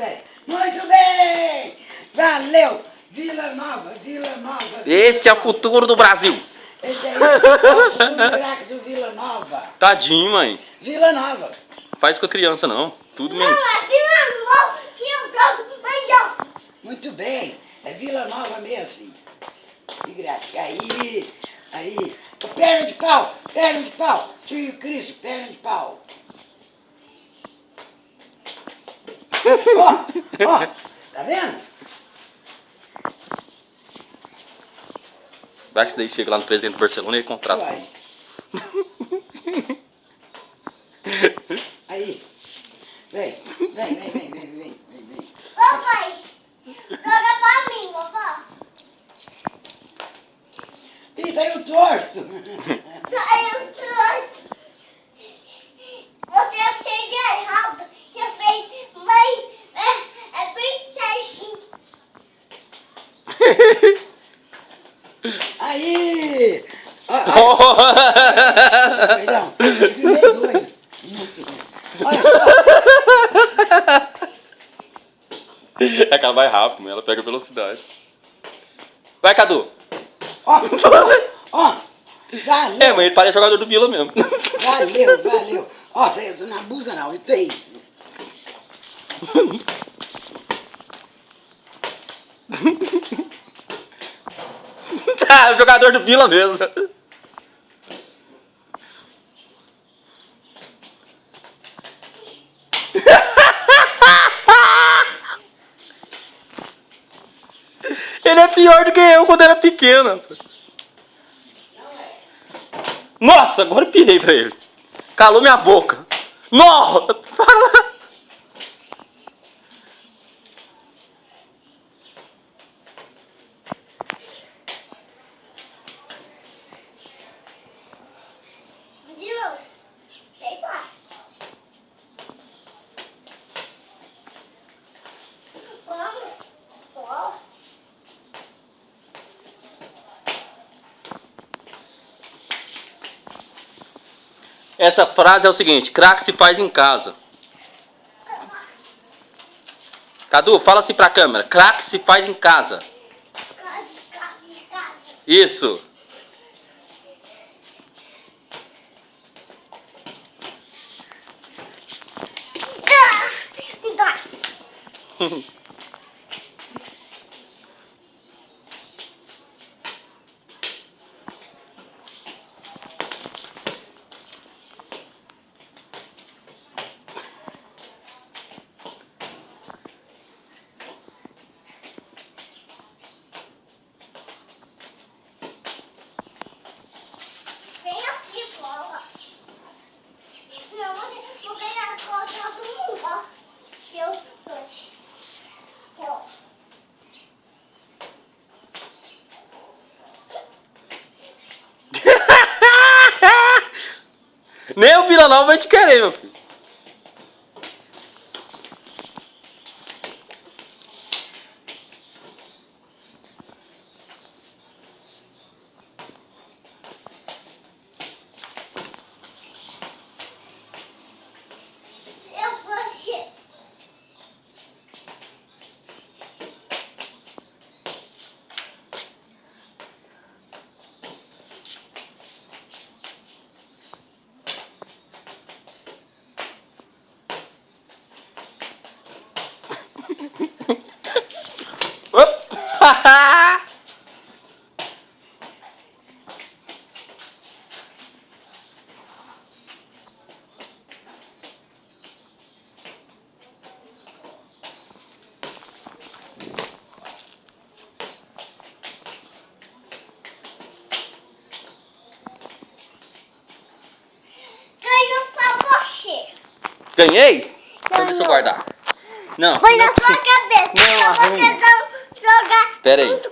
bem. Muito bem! Valeu! Vila Nova, Vila Nova. Este é o futuro do Brasil. Esse aí é o futuro craque do Vila Nova. Tadinho, mãe. Vila Nova. Faz com a criança, não. Tudo mesmo. Não, é Vila Nova que eu jogo melhor. Muito bem. É Vila Nova mesmo, filho. Que graça. Aí. Perna de pau, perna de pau. Tio Cristo, perna de pau. Ó, tá vendo? Vai que isso daí chega lá no presidente do Barcelona e ele contrata. Vai. Aí. Vem. Papai, joga pra mim, papai. Ih, saiu torto. Saiu tudo. Você fez errado. Você fez, mas é bem certinho. Aí. Perdão. Olha só. Ela vai rápido, ela pega velocidade. Vai, Cadu. Ó. Valeu. É, mas ele parece jogador do Vila mesmo. Valeu. Ó, você não abusa não, isso aí. Tá, jogador do Vila mesmo. Ele é pior do que eu quando era pequeno. Nossa, agora eu pirei pra ele. Calou minha boca. Nossa, para lá. De novo. Sei lá. Vamos. Essa frase é o seguinte: craque se faz em casa. Cadu, fala assim pra câmera: craque se faz em casa. Isso. Me dói. Vem aqui, bola. Não, vou ganhar a coisa do mundo, ó. Eu trouxe. Ó. Nem o Vila Nova vai te querer, meu filho. Eu vou ser. Ganhou pra você. Ganhei? Então deixa eu Ganhou. guardar. Não. Põe não na precisa. sua cabeça. Não, Pra você arruma. não jogar Pera aí. junto